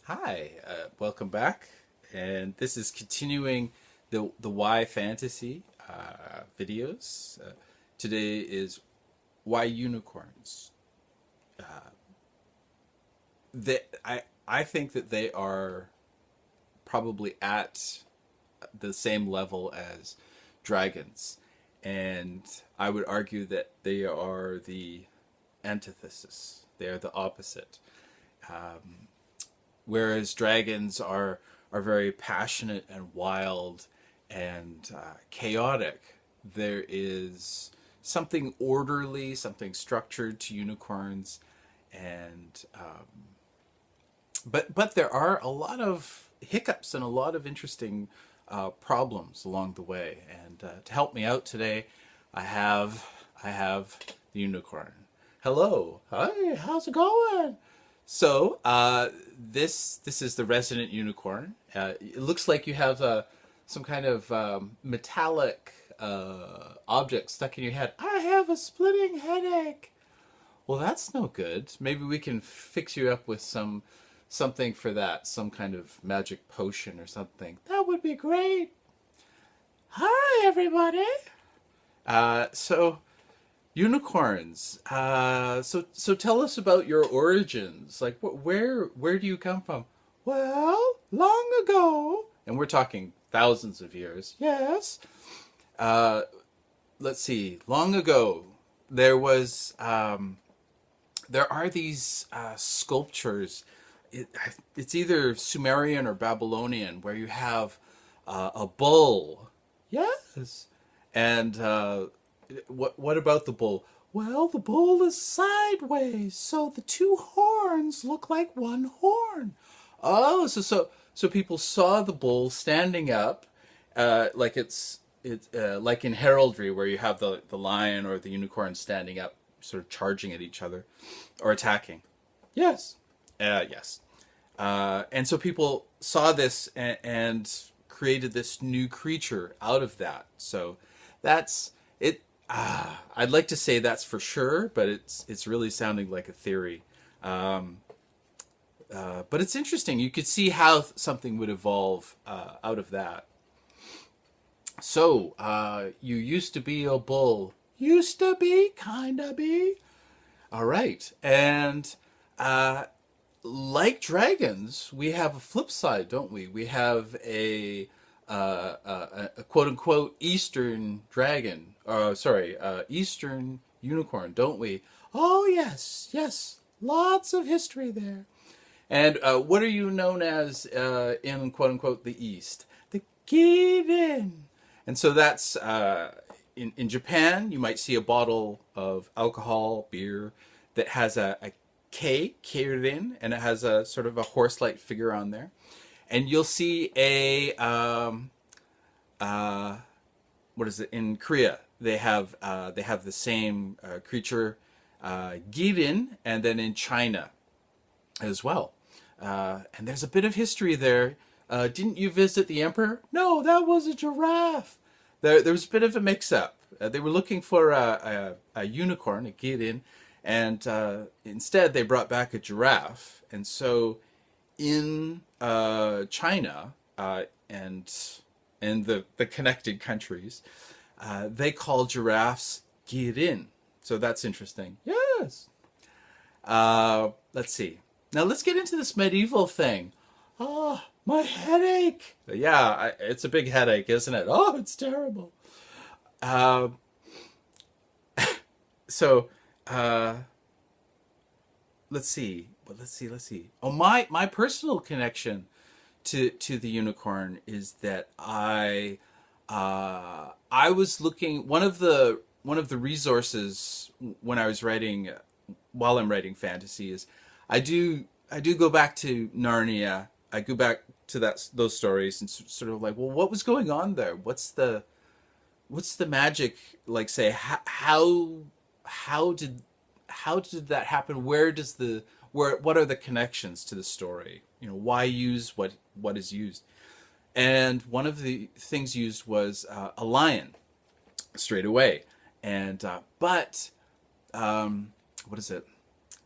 Hi, welcome back. And this is continuing the Y fantasy videos. Today is Y unicorns. I think that they are probably at the same level as dragons, and I would argue that they are the antithesis. They are the opposite. Whereas dragons are very passionate and wild and chaotic, there is something orderly, something structured to unicorns, and but there are a lot of hiccups and a lot of interesting problems along the way. And to help me out today, I have the unicorn. Hello, hi, how's it going? So this is the resident unicorn. It looks like you have some kind of metallic object stuck in your head. I have a splitting headache. Well, that's no good. Maybe we can fix you up with something for that, some kind of magic potion or something. That would be great. Hi, everybody. So unicorns. So tell us about your origins. Like, where do you come from? Well, long ago, and we're talking thousands of years. Yes. Uh, let's see. Long ago, there was there are these sculptures. It's either Sumerian or Babylonian, where you have a bull. Yes. And what about the bull? Well, the bull is sideways, so the two horns look like one horn. Oh, so people saw the bull standing up, like it's like in heraldry where you have the lion or the unicorn standing up, sort of charging at each other or attacking. Yes, yes. And so people saw this and created this new creature out of that. So that's it. I'd like to say that's for sure, but it's really sounding like a theory. But it's interesting. You could see how something would evolve out of that. So you used to be a bull. Used to be, kinda be. All right, and like dragons, we have a flip side, don't we? We have a quote unquote Eastern dragon, sorry, Eastern unicorn, don't we? Oh, yes, yes, lots of history there. And what are you known as in quote unquote the East? The Kirin. And so that's in Japan, you might see a bottle of alcohol, beer, that has a K, Kirin, and it has a sort of a horse-like figure on there. And you'll see what is it in Korea? They have the same creature, Girin, and then in China as well. And there's a bit of history there. Didn't you visit the emperor? No, that was a giraffe. There was a bit of a mix-up. They were looking for a unicorn, a Girin, and instead they brought back a giraffe. And so in China and the connected countries, they call giraffes girin. So that's interesting. Yes. Let's see. Now let's get into this medieval thing. Oh, my headache. Yeah, it's a big headache, isn't it? Oh, it's terrible. Uh, so let's see. Well, let's see. Oh, my personal connection to the unicorn is that I was looking one of the resources when I was writing while I'm writing fantasy is I do go back to Narnia. I go back to those stories and sort of like, well, what was going on there? What's the magic, like, say, how did that happen? What are the connections to the story? You know, why use what is used? And one of the things used was a lion straight away. And but what is it?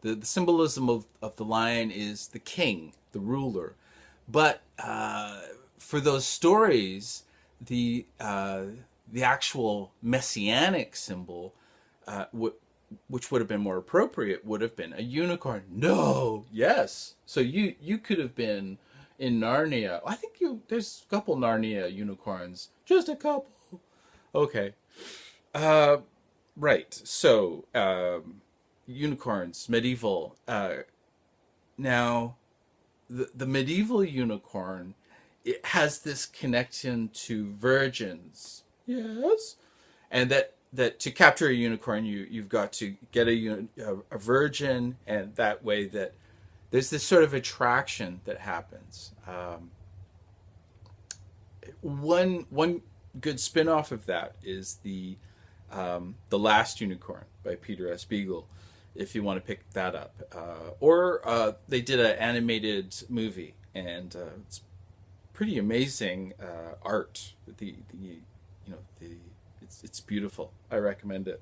The symbolism of the lion is the king, the ruler. But for those stories, the actual messianic symbol, which would have been more appropriate, would have been a unicorn. No, yes. So you could have been in Narnia. I think there's a couple Narnia unicorns. Just a couple. Okay. Right. So unicorns, medieval. Now, the medieval unicorn, it has this connection to virgins. Yes. And that to capture a unicorn, you've got to get a virgin, and that way that there's this sort of attraction that happens. One good spin-off of that is the Last Unicorn by Peter S. Beagle, if you want to pick that up. Or they did an animated movie, and it's pretty amazing art. It's beautiful. I recommend it.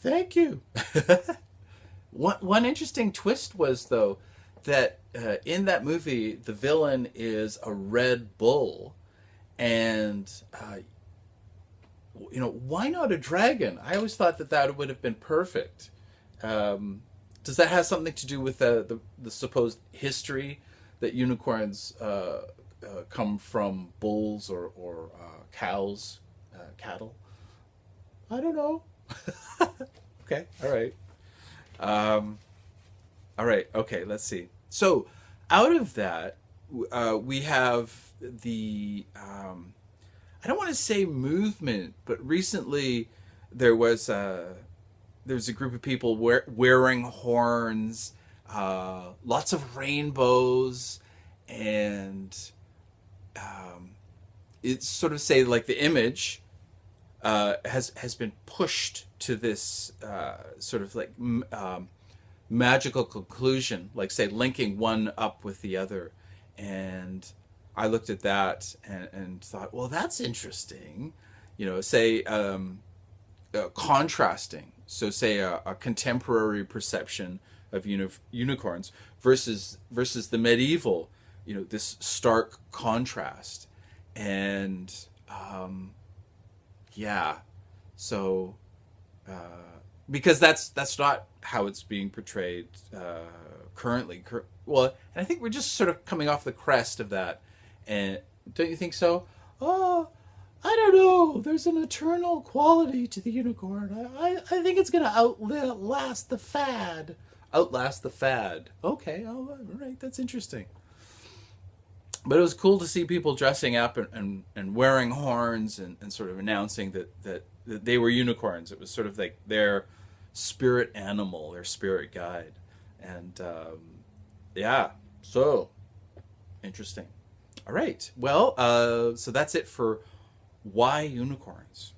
Thank you. One interesting twist was, though, that in that movie the villain is a red bull, and why not a dragon? I always thought that would have been perfect. Does that have something to do with the supposed history that unicorns come from bulls or cows, cattle? I don't know. Okay, all right. All right, okay, let's see. So out of that, we have the, I don't want to say movement, but recently there was a group of people wearing horns, lots of rainbows, and it's sort of say like the image has been pushed to this sort of like magical conclusion, like say linking one up with the other. And I looked at that and thought, well, that's interesting. Say contrasting. So say a contemporary perception of unicorns versus the medieval, this stark contrast. And yeah, so because that's not how it's being portrayed currently. Well, and I think we're just sort of coming off the crest of that. And don't you think so? Oh, I don't know. There's an eternal quality to the unicorn. I think it's going to outlast the fad. Outlast the fad. Okay, all right, that's interesting. But it was cool to see people dressing up and wearing horns and sort of announcing that they were unicorns. It was sort of like their spirit animal, their spirit guide. And yeah, so interesting. All right. Well, so that's it for why unicorns.